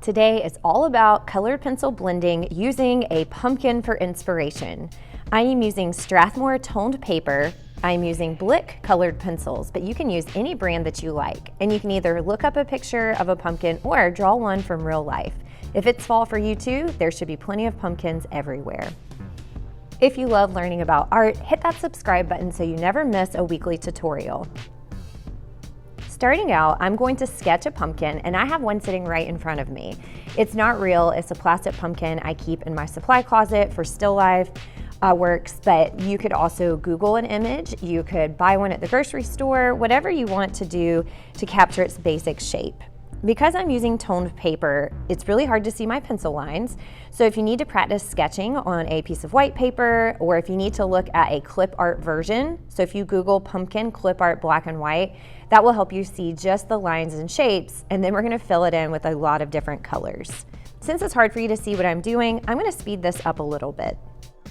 Today is all about colored pencil blending using a pumpkin for inspiration. I am using Strathmore toned paper. I'm using Blick colored pencils, but you can use any brand that you like. And you can either look up a picture of a pumpkin or draw one from real life. If it's fall for you too, there should be plenty of pumpkins everywhere. If you love learning about art, hit that subscribe button so you never miss a weekly tutorial. Starting out, I'm going to sketch a pumpkin, and I have one sitting right in front of me. It's not real, it's a plastic pumpkin I keep in my supply closet for still life works, but you could also Google an image, you could buy one at the grocery store, whatever you want to do to capture its basic shape. Because I'm using toned paper, it's really hard to see my pencil lines. So if you need to practice sketching on a piece of white paper, or if you need to look at a clip art version, so if you Google pumpkin clip art black and white, that will help you see just the lines and shapes, and then we're gonna fill it in with a lot of different colors. Since it's hard for you to see what I'm doing, I'm gonna speed this up a little bit.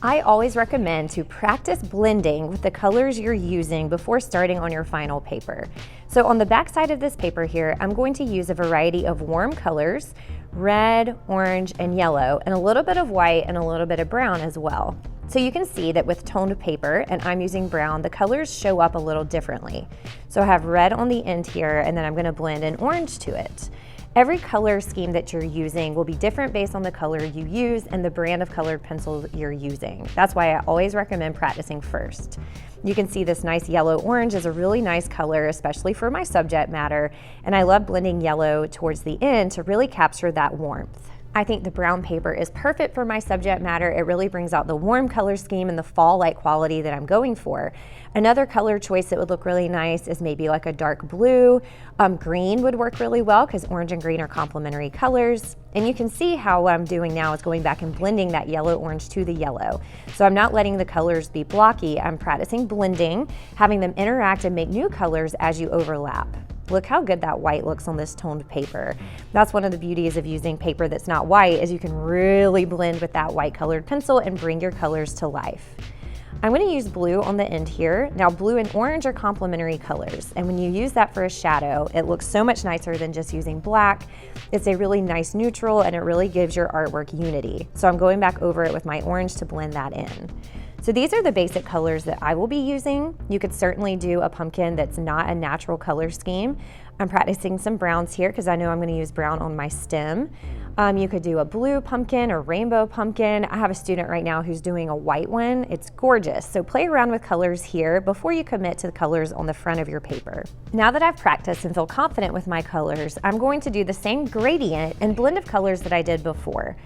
I always recommend to practice blending with the colors you're using before starting on your final paper. So on the back side of this paper here, I'm going to use a variety of warm colors, red, orange, and yellow, and a little bit of white and a little bit of brown as well. So you can see that with toned paper, and I'm using brown, the colors show up a little differently. So I have red on the end here, and then I'm gonna blend an orange to it. Every color scheme that you're using will be different based on the color you use and the brand of colored pencils you're using. That's why I always recommend practicing first. You can see this nice yellow-orange is a really nice color, especially for my subject matter, and I love blending yellow towards the end to really capture that warmth. I think the brown paper is perfect for my subject matter. It really brings out the warm color scheme and the fall-like quality that I'm going for. Another color choice that would look really nice is maybe like a dark blue. Green would work really well because orange and green are complementary colors. And you can see how what I'm doing now is going back and blending that yellow-orange to the yellow. So I'm not letting the colors be blocky. I'm practicing blending, having them interact and make new colors as you overlap. Look how good that white looks on this toned paper. That's one of the beauties of using paper that's not white, is you can really blend with that white colored pencil and bring your colors to life. I'm going to use blue on the end here. Now blue and orange are complementary colors, and when you use that for a shadow, it looks so much nicer than just using black. It's a really nice neutral, and it really gives your artwork unity. So I'm going back over it with my orange to blend that in. So these are the basic colors that I will be using. You could certainly do a pumpkin that's not a natural color scheme. I'm practicing some browns here because I know I'm going to use brown on my stem. You could do a blue pumpkin or rainbow pumpkin. I have a student right now who's doing a white one. It's gorgeous. So play around with colors here before you commit to the colors on the front of your paper. Now that I've practiced and feel confident with my colors, I'm going to do the same gradient and blend of colors that I did before.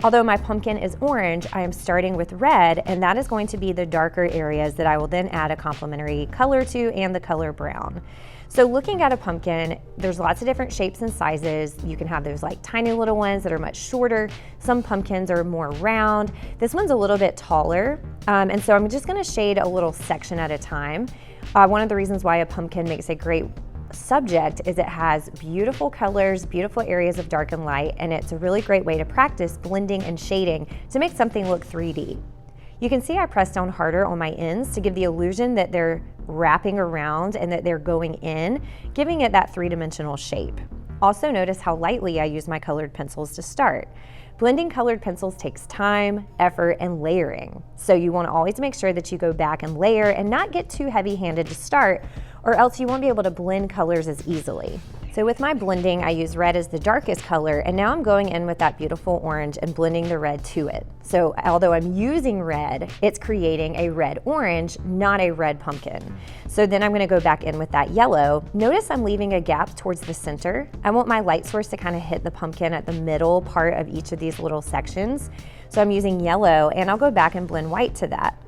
Although my pumpkin is orange, I am starting with red, and that is going to be the darker areas that I will then add a complementary color to, and the color brown. So looking at a pumpkin, there's lots of different shapes and sizes. You can have those like tiny little ones that are much shorter. Some pumpkins are more round. This one's a little bit taller. And so I'm just gonna shade a little section at a time. One of the reasons why a pumpkin makes a great subject is it has beautiful colors, beautiful areas of dark and light, and it's a really great way to practice blending and shading to make something look 3D. You can see I pressed down harder on my ends to give the illusion that they're wrapping around and that they're going in, giving it that three-dimensional shape. Also notice how lightly I use my colored pencils to start. Blending colored pencils takes time, effort, and layering. So you want to always make sure that you go back and layer and not get too heavy-handed to start, or else you won't be able to blend colors as easily. So with my blending, I use red as the darkest color, and now I'm going in with that beautiful orange and blending the red to it. So although I'm using red, it's creating a red-orange, not a red pumpkin. So then I'm gonna go back in with that yellow. Notice I'm leaving a gap towards the center. I want my light source to kind of hit the pumpkin at the middle part of each of these little sections. So I'm using yellow, and I'll go back and blend white to that.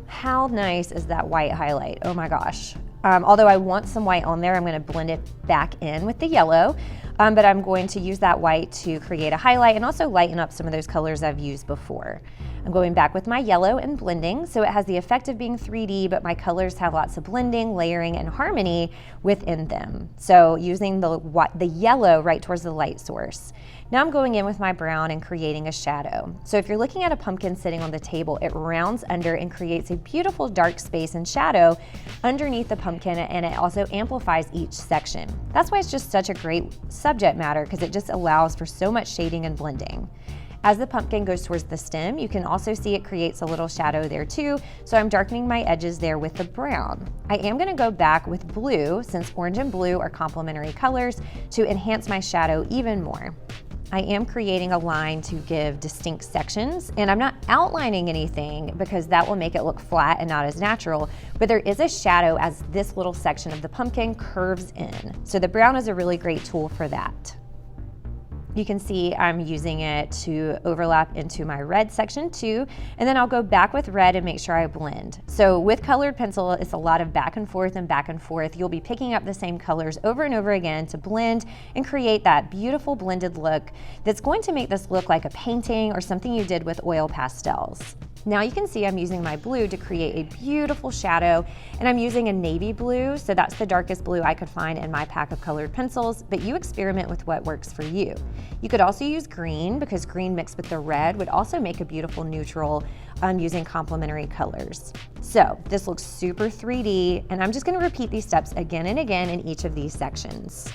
How nice is that white highlight? Oh my gosh. Although I want some white on there, I'm going to blend it back in with the yellow, but I'm going to use that white to create a highlight and also lighten up some of those colors I've used before. I'm going back with my yellow and blending, so it has the effect of being 3D, but my colors have lots of blending, layering, and harmony within them. So using the yellow right towards the light source. Now I'm going in with my brown and creating a shadow. So if you're looking at a pumpkin sitting on the table, it rounds under and creates a beautiful dark space and shadow underneath the pumpkin, and it also amplifies each section. That's why it's just such a great subject subject matter because it just allows for so much shading and blending. As the pumpkin goes towards the stem, you can also see it creates a little shadow there too, so I'm darkening my edges there with the brown. I am gonna go back with blue, since orange and blue are complementary colors, to enhance my shadow even more. I am creating a line to give distinct sections, and I'm not outlining anything because that will make it look flat and not as natural, but there is a shadow as this little section of the pumpkin curves in. So the brown is a really great tool for that. You can see I'm using it to overlap into my red section too, and then I'll go back with red and make sure I blend. So with colored pencil, it's a lot of back and forth and back and forth. You'll be picking up the same colors over and over again to blend and create that beautiful blended look that's going to make this look like a painting or something you did with oil pastels. Now you can see I'm using my blue to create a beautiful shadow, and I'm using a navy blue, so that's the darkest blue I could find in my pack of colored pencils, but you experiment with what works for you. You could also use green, because green mixed with the red would also make a beautiful neutral using complementary colors. So this looks super 3D, and I'm just gonna repeat these steps again and again in each of these sections.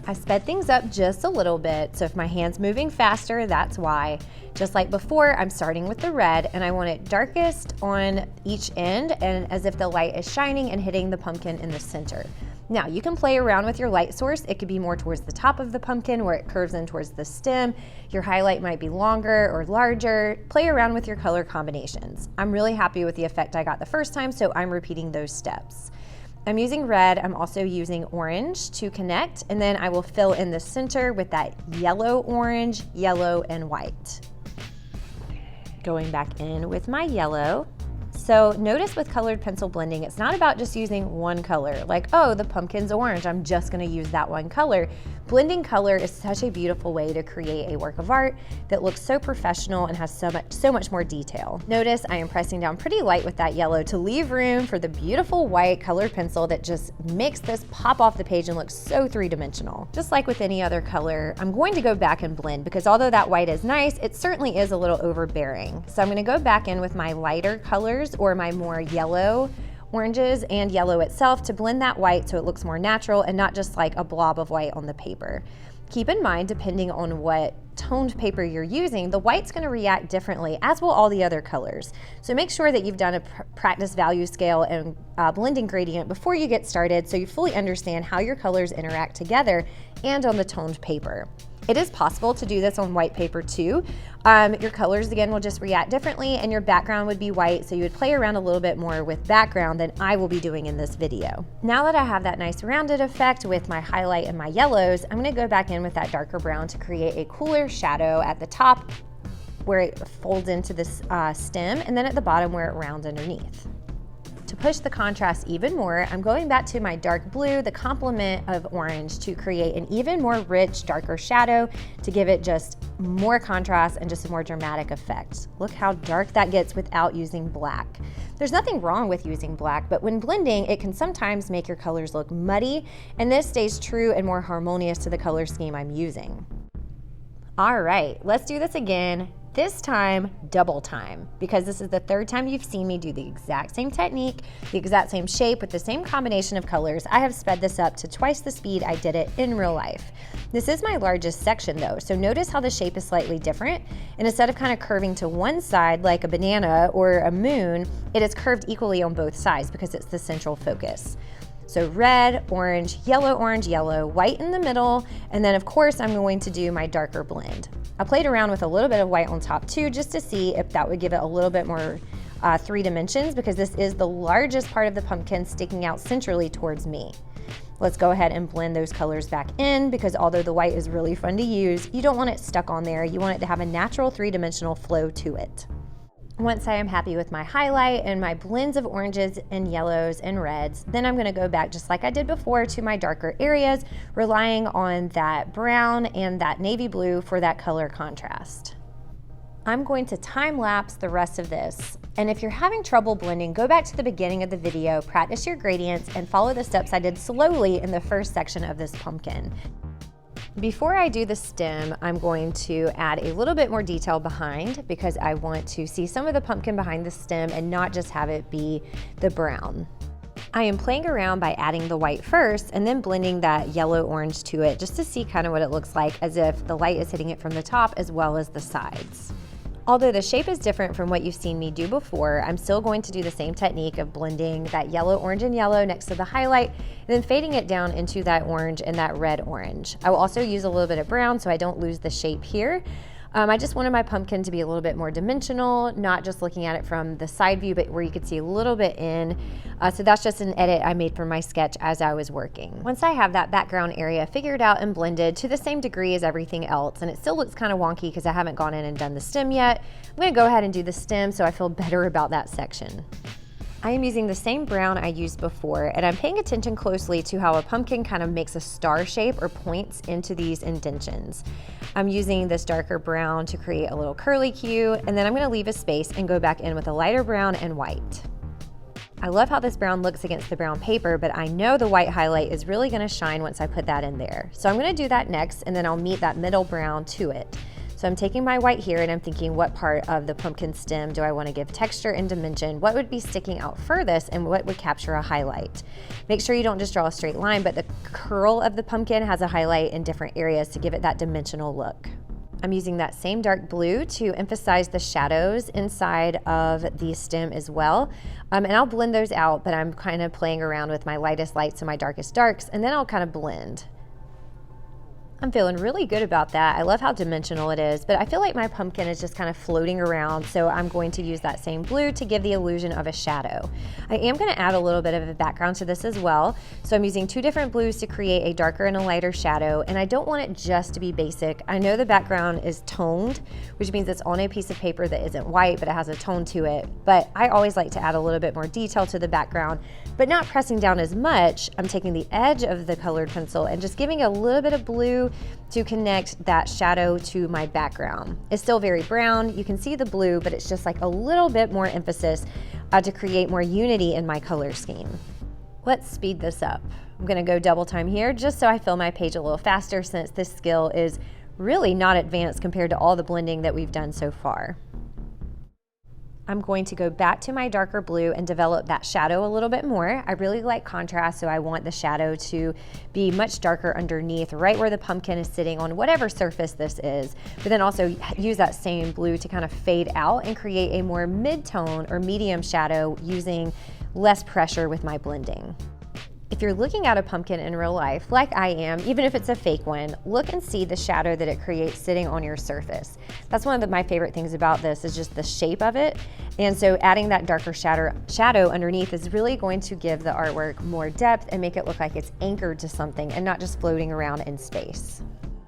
I sped things up just a little bit, so if my hand's moving faster, that's why. Just like before, I'm starting with the red, and I want it darkest on each end and as if the light is shining and hitting the pumpkin in the center. Now, you can play around with your light source. It could be more towards the top of the pumpkin where it curves in towards the stem. Your highlight might be longer or larger. Play around with your color combinations. I'm really happy with the effect I got the first time, so I'm repeating those steps. I'm using red, I'm also using orange to connect, and then I will fill in the center with that yellow, orange, yellow, and white. Going back in with my yellow. So notice with colored pencil blending, it's not about just using one color, like, oh, the pumpkin's orange, I'm just gonna use that one color. Blending color is such a beautiful way to create a work of art that looks so professional and has so much more detail. Notice I am pressing down pretty light with that yellow to leave room for the beautiful white colored pencil that just makes this pop off the page and look so three-dimensional. Just like with any other color, I'm going to go back and blend because although that white is nice, it certainly is a little overbearing. So I'm gonna go back in with my lighter colors or my more yellow oranges and yellow itself to blend that white so it looks more natural and not just like a blob of white on the paper. Keep in mind, depending on what toned paper you're using, the white's gonna react differently, as will all the other colors. So make sure that you've done a practice value scale and blending gradient before you get started so you fully understand how your colors interact together and on the toned paper. It is possible to do this on white paper too. Your colors again will just react differently and your background would be white, so you would play around a little bit more with background than I will be doing in this video. Now that I have that nice rounded effect with my highlight and my yellows, I'm gonna go back in with that darker brown to create a cooler shadow at the top where it folds into this stem, and then at the bottom where it rounds underneath. To push the contrast even more, I'm going back to my dark blue, the complement of orange, to create an even more rich, darker shadow to give it just more contrast and just a more dramatic effect. Look how dark that gets without using black. There's nothing wrong with using black, but when blending, it can sometimes make your colors look muddy, and this stays true and more harmonious to the color scheme I'm using. All right, let's do this again. This time, double time, because this is the third time you've seen me do the exact same technique, the exact same shape with the same combination of colors. I have sped this up to twice the speed I did it in real life. This is my largest section though, so notice how the shape is slightly different. And instead of kind of curving to one side like a banana or a moon, it is curved equally on both sides because it's the central focus. So red, orange, yellow, white in the middle, and then of course I'm going to do my darker blend. I played around with a little bit of white on top too, just to see if that would give it a little bit more 3 dimensions, because this is the largest part of the pumpkin sticking out centrally towards me. Let's go ahead and blend those colors back in, because although the white is really fun to use, you don't want it stuck on there. You want it to have a natural 3-dimensional flow to it. Once I am happy with my highlight and my blends of oranges and yellows and reds, then I'm gonna go back just like I did before to my darker areas, relying on that brown and that navy blue for that color contrast. I'm going to time lapse the rest of this. And if you're having trouble blending, go back to the beginning of the video, practice your gradients, and follow the steps I did slowly in the first section of this pumpkin. Before I do the stem, I'm going to add a little bit more detail behind, because I want to see some of the pumpkin behind the stem and not just have it be the brown. I am playing around by adding the white first and then blending that yellow orange to it just to see kind of what it looks like, as if the light is hitting it from the top as well as the sides. Although the shape is different from what you've seen me do before, I'm still going to do the same technique of blending that yellow, orange, and yellow next to the highlight, and then fading it down into that orange and that red orange. I will also use a little bit of brown so I don't lose the shape here. I just wanted my pumpkin to be a little bit more dimensional, not just looking at it from the side view, but where you could see a little bit in. So that's just an edit I made for my sketch as I was working. Once I have that background area figured out and blended to the same degree as everything else, and it still looks kind of wonky because I haven't gone in and done the stem yet, I'm gonna go ahead and do the stem so I feel better about that section. I am using the same brown I used before, and I'm paying attention closely to how a pumpkin kind of makes a star shape or points into these indentions. I'm using this darker brown to create a little curly Q, and then I'm gonna leave a space and go back in with a lighter brown and white. I love how this brown looks against the brown paper, but I know the white highlight is really gonna shine once I put that in there. So I'm gonna do that next, and then I'll meet that middle brown to it. So I'm taking my white here and I'm thinking, what part of the pumpkin stem do I want to give texture and dimension? What would be sticking out furthest and what would capture a highlight? Make sure you don't just draw a straight line, but the curl of the pumpkin has a highlight in different areas to give it that dimensional look. I'm using that same dark blue to emphasize the shadows inside of the stem as well. And I'll blend those out, but I'm kind of playing around with my lightest lights and my darkest darks, and then I'll kind of blend. I'm feeling really good about that. I love how dimensional it is, but I feel like my pumpkin is just kind of floating around, so I'm going to use that same blue to give the illusion of a shadow. I am going to add a little bit of a background to this as well, so I'm using two different blues to create a darker and a lighter shadow, and I don't want it just to be basic. I know the background is toned, which means it's on a piece of paper that isn't white, but it has a tone to it, but I always like to add a little bit more detail to the background, but not pressing down as much. I'm taking the edge of the colored pencil and just giving a little bit of blue to connect that shadow to my background. It's still very brown. You can see the blue, but it's just like a little bit more emphasis to create more unity in my color scheme. Let's speed this up. I'm gonna go double time here just so I fill my page a little faster, since this skill is really not advanced compared to all the blending that we've done so far. I'm going to go back to my darker blue and develop that shadow a little bit more. I really like contrast, so I want the shadow to be much darker underneath, right where the pumpkin is sitting on whatever surface this is, but then also use that same blue to kind of fade out and create a more mid-tone or medium shadow using less pressure with my blending. If you're looking at a pumpkin in real life, like I am, even if it's a fake one, look and see the shadow that it creates sitting on your surface. That's one of my favorite things about this, is just the shape of it. And so adding that darker shadow underneath is really going to give the artwork more depth and make it look like it's anchored to something and not just floating around in space.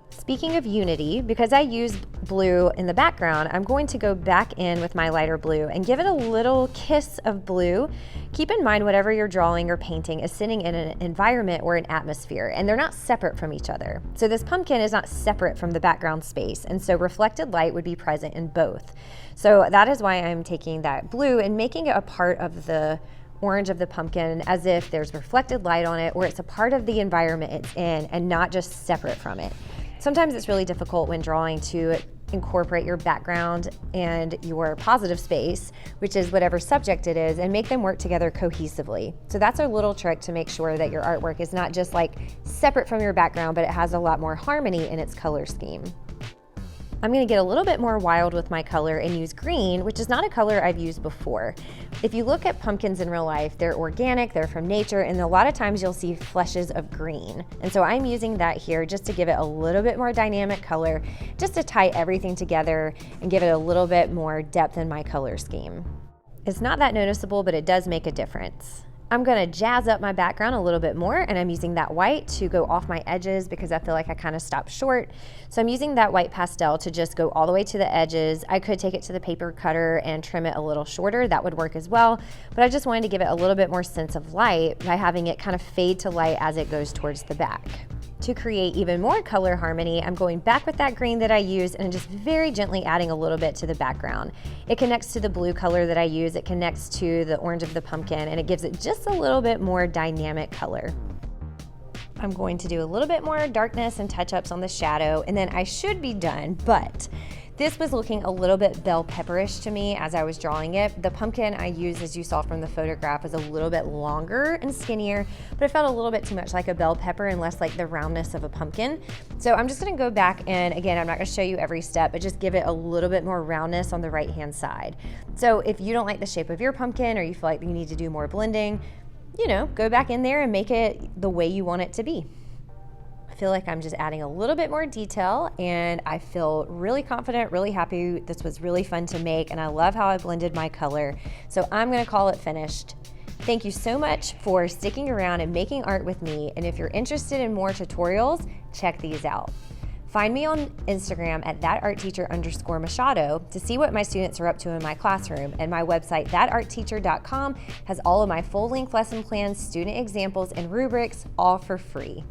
Speaking of unity, because I used blue in the background, I'm going to go back in with my lighter blue and give it a little kiss of blue. Keep in mind, whatever you're drawing or painting is sitting in an environment or an atmosphere, and they're not separate from each other. So this pumpkin is not separate from the background space, and so reflected light would be present in both. So that is why I'm taking that blue and making it a part of the orange of the pumpkin, as if there's reflected light on it, or it's a part of the environment it's in and not just separate from it. Sometimes it's really difficult when drawing to incorporate your background and your positive space, which is whatever subject it is, and make them work together cohesively. So that's a little trick to make sure that your artwork is not just like separate from your background, but it has a lot more harmony in its color scheme. I'm gonna get a little bit more wild with my color and use green, which is not a color I've used before. If you look at pumpkins in real life, they're organic, they're from nature, and a lot of times you'll see flushes of green. And so I'm using that here just to give it a little bit more dynamic color, just to tie everything together and give it a little bit more depth in my color scheme. It's not that noticeable, but it does make a difference. I'm gonna jazz up my background a little bit more, and I'm using that white to go off my edges because I feel like I kind of stopped short. So I'm using that white pastel to just go all the way to the edges. I could take it to the paper cutter and trim it a little shorter. That would work as well, but I just wanted to give it a little bit more sense of light by having it kind of fade to light as it goes towards the back. To create even more color harmony, I'm going back with that green that I used and just very gently adding a little bit to the background. It connects to the blue color that I use, it connects to the orange of the pumpkin, and it gives it just a little bit more dynamic color. I'm going to do a little bit more darkness and touch-ups on the shadow, and then I should be done, but This was looking a little bit bell pepperish to me as I was drawing it. The pumpkin I used, as you saw from the photograph, was a little bit longer and skinnier, but it felt a little bit too much like a bell pepper and less like the roundness of a pumpkin. So I'm just gonna go back and, again, I'm not gonna show you every step, but just give it a little bit more roundness on the right-hand side. So if you don't like the shape of your pumpkin, or you feel like you need to do more blending, you know, go back in there and make it the way you want it to be. I feel like I'm just adding a little bit more detail, and I feel really confident, really happy. This was really fun to make, and I love how I blended my color. So I'm gonna call it finished. Thank you so much for sticking around and making art with me, and if you're interested in more tutorials, check these out. Find me on Instagram at thatartteacher_Machado to see what my students are up to in my classroom, and my website, thatartteacher.com, has all of my full-length lesson plans, student examples, and rubrics, all for free.